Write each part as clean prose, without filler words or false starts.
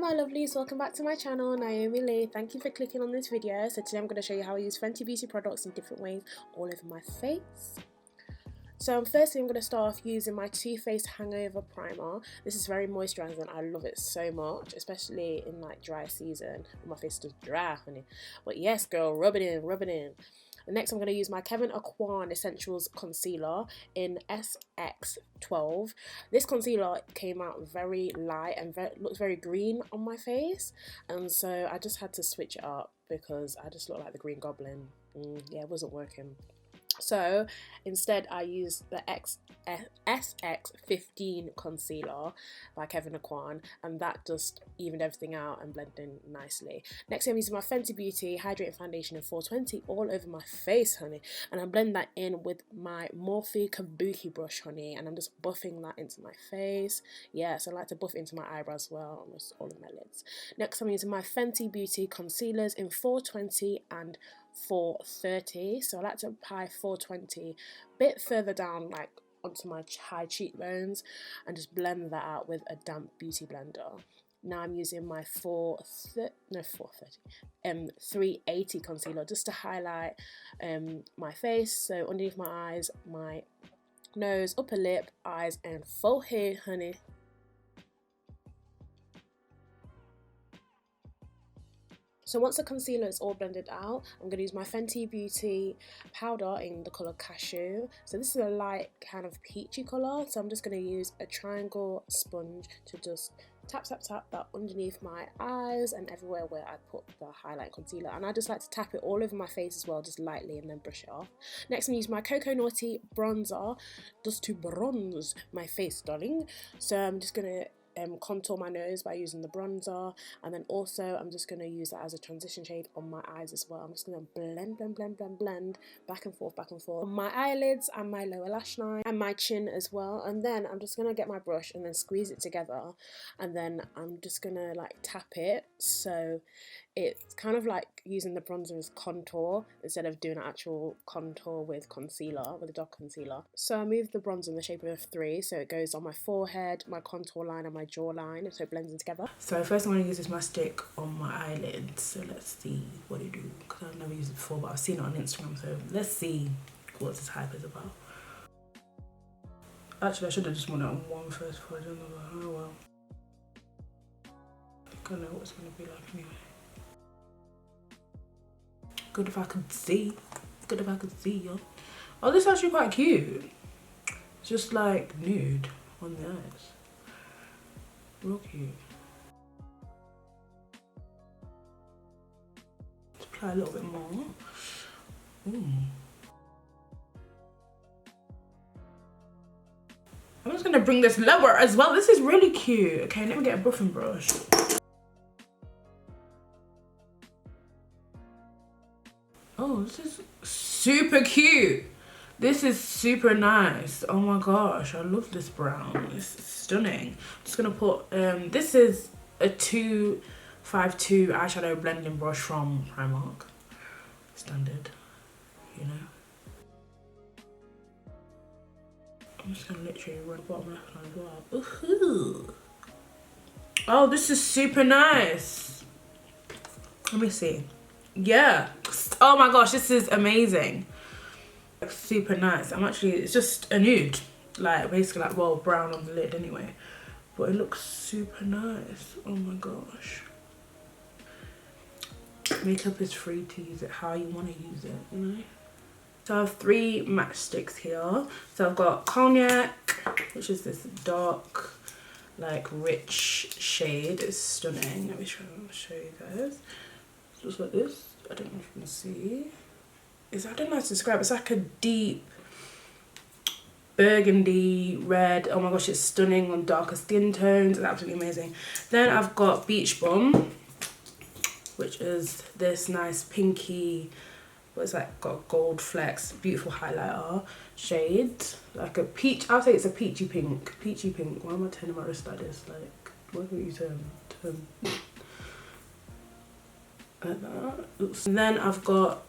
my lovelies, welcome back to my channel, Naomi Lee. Thank you for clicking on this video. So today I'm going to show you how I use Fenty Beauty products in different ways all over my face. So firstly I'm going to start off using my Too Faced Hangover Primer. This is very moisturising and I love it so much, especially in like dry season. My face is dry, honey. But yes girl, rub it in, rub it in. Next, I'm going to use my Kevyn Aucoin Essentials Concealer in SX12. This concealer came out very light and looks very green on my face. And so I just had to switch it up because I just look like the Green Goblin. Yeah, it wasn't working. So instead I used the SX15 concealer by Kevyn Aucoin, and that just evened everything out and blended in nicely. Next I'm using my Fenty Beauty Hydrating Foundation in 420 all over my face, honey, and I'm blending that in with my Morphe Kabuki brush, honey, and I'm just buffing that into my face. Yes, I like to buff into my eyebrows as well, almost all of my lids. Next I'm using my Fenty Beauty concealers in 420 and 430, so I like to apply 420 a bit further down, like onto my high cheekbones, and just blend that out with a damp beauty blender. Now I'm using my 380 concealer just to highlight my face, so underneath my eyes, my nose, upper lip, eyes and forehead, honey. So once the concealer is all blended out, I'm going to use my Fenty Beauty powder in the colour Cashew. So this is a light kind of peachy colour, so I'm just going to use a triangle sponge to just tap that underneath my eyes and everywhere where I put the highlight concealer. And I just like to tap it all over my face as well, just lightly, and then brush it off. Next I'm going to use my Cocoa Naughty bronzer just to bronze my face, darling. So I'm just going to contour my nose by using the bronzer, and then also I'm just going to use that as a transition shade on my eyes as well. I'm just going to blend back and forth on my eyelids and my lower lash line and my chin as well. And then I'm just going to get my brush and then squeeze it together, and then I'm just going to like tap it so it's kind of like using the bronzer as contour instead of doing an actual contour with concealer, with a dark concealer. So I move the bronzer in the shape of a 3, so it goes on my forehead, my contour line and my jawline, so it blends in together. So first I'm going to use this mastic on my eyelids, so let's see what it do, because I've never used it before but I've seen it on Instagram, so let's see what this hype is about. Actually I should have just worn it on one first before I done another. Oh well. I think I know what it's going to be like anyway. Good if I could see. Good if I could see, yo. Oh, this is actually quite cute. It's just like nude on the eyes. Real cute. Let's apply a little bit more. I'm just gonna bring this lower as well. This is really cute. Okay, let me get a buffing brush. Oh, this is super cute. This is super nice. Oh my gosh, I love this brown. It's stunning. I'm just gonna put, this is a 252 eyeshadow blending brush from Primark. Standard, you know. I'm just gonna literally run the bottom left line as well. Ooh. Oh, this is super nice. Let me see. Yeah. Oh my gosh, this is amazing. Super nice. It's just a nude, like basically like, well, brown on the lid anyway, but it looks super nice. Oh my gosh. Makeup is free to use it how you want to use it, you know. So I have 3 matchsticks here. So I've got Cognac, which is this dark, like rich shade. It's stunning. Let me show you guys. It's just like this. I don't know if you can see. I don't know how to describe it. It's like a deep burgundy red. Oh my gosh, it's stunning on darker skin tones. It's absolutely amazing. Then I've got Beach Bum, which is this nice pinky, what's that, got gold flecks, beautiful highlighter shade. Like a peach, I'll say it's a peachy pink. Peachy pink. Why am I turning my wrist like this? Like, what would you turn? Like that. Oops. And then I've got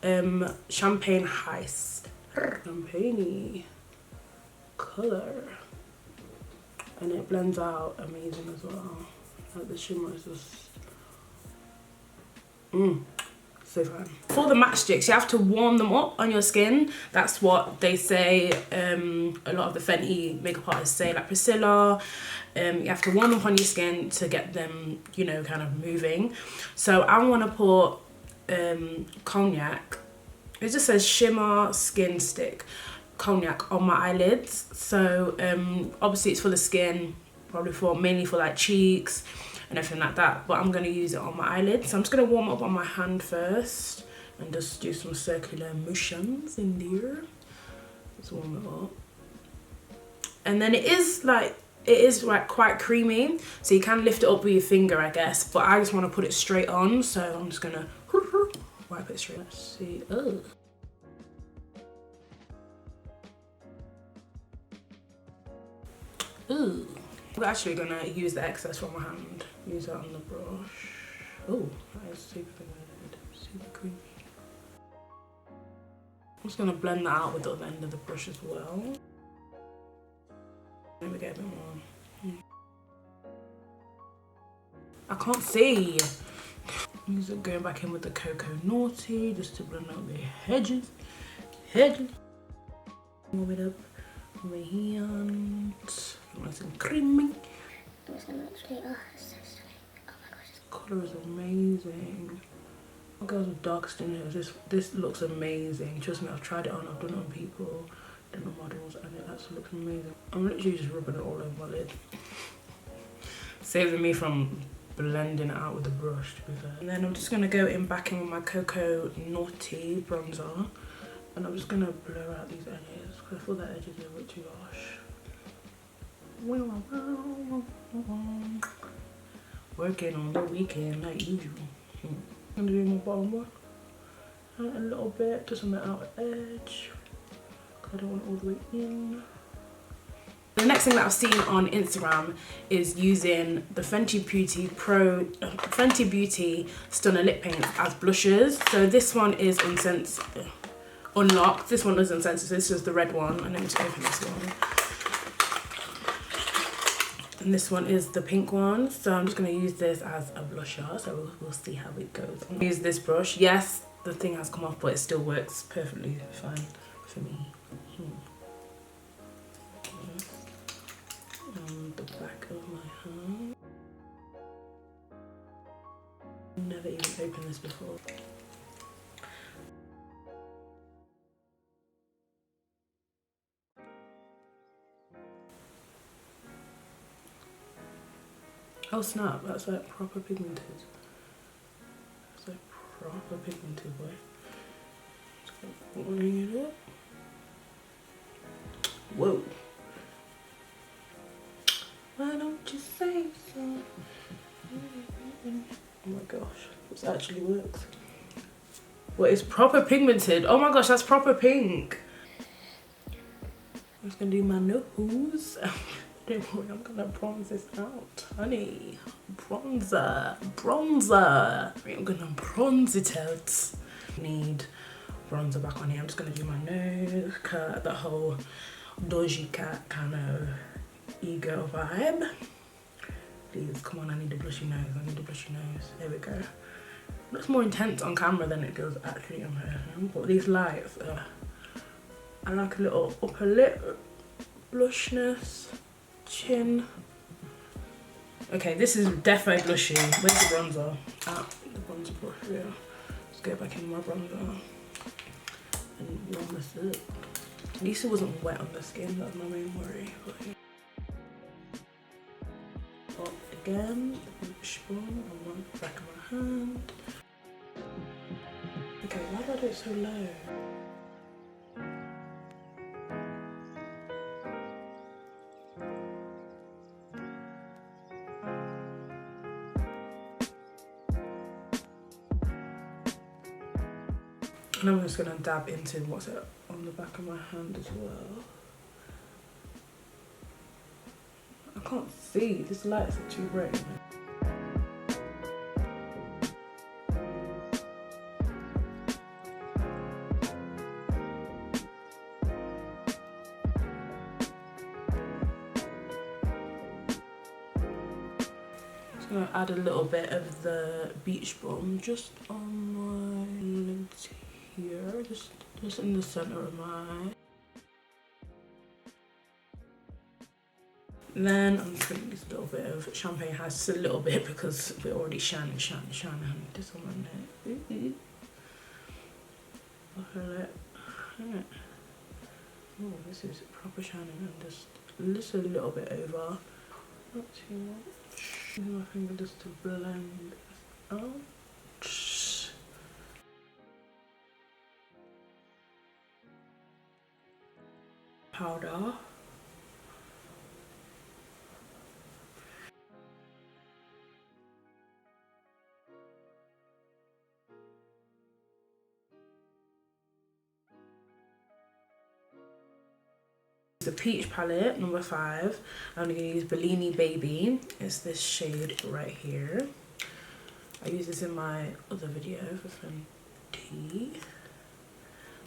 Champagne Heist. Champagne colour. And it blends out amazing as well. Like the shimmer is just So fun. For the matchsticks, you have to warm them up on your skin. That's what they say. A lot of the Fenty makeup artists say, like Priscilla. You have to warm them up on your skin to get them, you know, kind of moving. So I want to put cognac. It just says shimmer skin stick cognac on my eyelids. So obviously it's for the skin, probably mainly for like cheeks and everything like that, but I'm going to use it on my eyelids. So I'm just going to warm up on my hand first and just do some circular motions in there. Just warm it up. And then it is like quite creamy, so you can lift it up with your finger, I guess, but I just want to put it straight on, so I'm just going to wipe it straight. Let's see. Oh. Ooh. We're actually gonna use the excess from my hand. Use that on the brush. Oh, that is super good. Super creamy. I'm just gonna blend that out with the other end of the brush as well. Maybe get a bit more. I can't see. I'm going back in with the Cocoa Naughty just to blend out the hedges. Warm it up with my hand. Nice and creamy. It's gonna look straight. Oh, it's so straight. Oh my gosh. This colour is amazing. Girls with dark skin here, this looks amazing. Trust me, I've tried it on, I've done it on people, done it on models, and it actually looks amazing. I'm literally just rubbing it all over my lid. Saving me from blending it out with the brush, to be fair. And then I'm just gonna go back in with my Cocoa Naughty bronzer, and I'm just gonna blur out these edges because I feel that edges are a bit too harsh. Working on the weekend like usual. I'm gonna do my bottom one a little bit just on the outer edge. I don't want it all the way in. The next thing that I've seen on Instagram is using the Fenty Beauty Stunner Lip Paint as blushes. So this one is unlocked. This one is uncensored. This is the red one, and let me just open this one. And this one is the pink one, so I'm just going to use this as a blusher, so we'll see how it goes. I'm going to use this brush. Yes, the thing has come off, but it still works perfectly fine for me. On the back of my hand. Never even opened this before. Oh snap, that's like proper pigmented. That's like proper pigmented, boy. Just warming it up. Whoa. Why don't you say so? Oh my gosh, this actually works. What is proper pigmented? Oh my gosh, that's proper pink. I'm just gonna do my nose. Don't worry, I'm gonna bronze this out, honey. Bronzer. I'm gonna bronze it out. Need bronzer back on here. I'm just gonna do my nose, cut the whole Doja Cat kind of ego vibe. Please, come on, I need a blushy nose. There we go. Looks more intense on camera than it does actually on person. But these lights, I like a little upper lip blushness. Chin. Okay, this is defo blushy. Where's the bronzer? The bronzer brush, yeah. Let's go back in my bronzer and warm this up. At least it wasn't wet on the skin, that was my main worry. Up again, spoon on the back of my hand. Okay, why did I do it so low? And I'm just going to dab into what's it on the back of my hand as well. I can't see, these lights are too bright. Just I'm gonna add a little bit of the beach balm just on my lids here, just in the center of my eye. Then I'm just gonna use a little bit of champagne hair, just a little bit because we're already shining. This on my neck. Oh, this is proper shining, and just a little bit over, not too much. Use my finger just to blend this out. Powder. The peach palette, number 5. I'm going to use Bellini Baby. It's this shade right here. I use this in my other video for Fenty.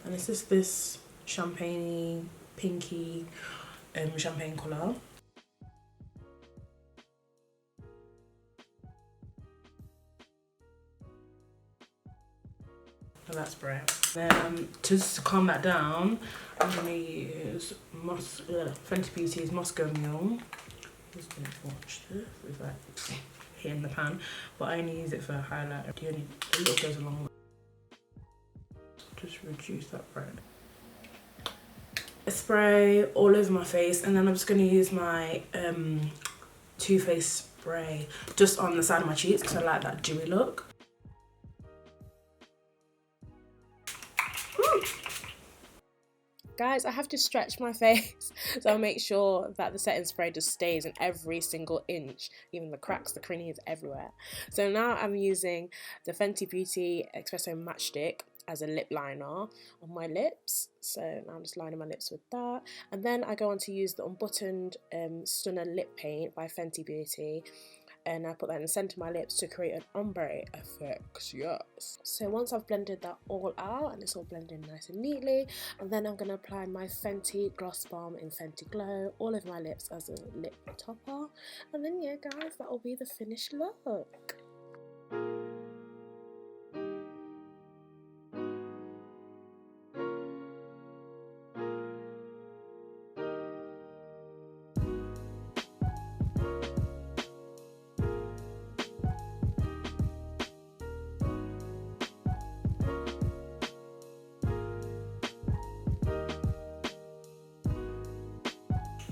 And it's just this champagne pinky champagne colour. So that's bright. Then just to calm that down, I'm going to use Fenty Beauty's Moscow Mule. Just don't watch this, it's like here in the pan, but I only use it for highlight. A little goes a long way. Just reduce that red. A spray all over my face, and then I'm just going to use my Too Faced spray just on the side of my cheeks because I like that dewy look. Guys, I have to stretch my face, so I'll make sure that the setting spray just stays in every single inch, even the cracks, the crannies, everywhere. So now I'm using the Fenty Beauty Espresso Matchstick as a lip liner on my lips. So now I'm just lining my lips with that. And then I go on to use the Unbuttoned Stunner Lip Paint by Fenty Beauty. And I put that in the centre of my lips to create an ombre effect, yes. So once I've blended that all out and it's all blended nice and neatly, and then I'm going to apply my Fenty Gloss Balm in Fenty Glow all over my lips as a lip topper. And then yeah guys, that will be the finished look.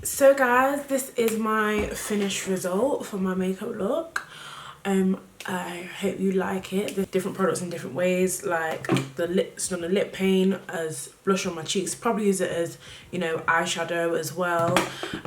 So guys, this is my finished result for my makeup look. I hope you like it. There's different products in different ways, like the Stunner lip paint as blush on my cheeks. Probably use it as, you know, eyeshadow as well.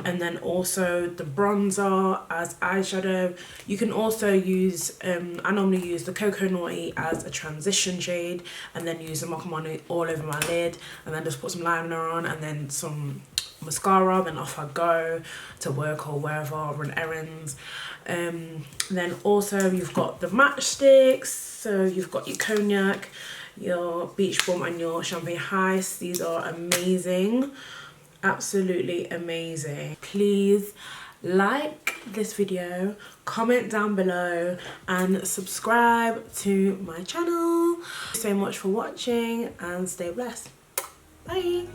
And then also the bronzer as eyeshadow. You can also use, I normally use the Cocoa Naughty as a transition shade, and then use the Mocha all over my lid, and then just put some liner on, and then some mascara, then off I go to work or wherever, or run errands. Then also you've got the matchsticks, so you've got your cognac, your beach balm, and your champagne heist. These are amazing, absolutely amazing. Please like this video, comment down below, and subscribe to my channel. Thank you so much for watching, and stay blessed. Bye.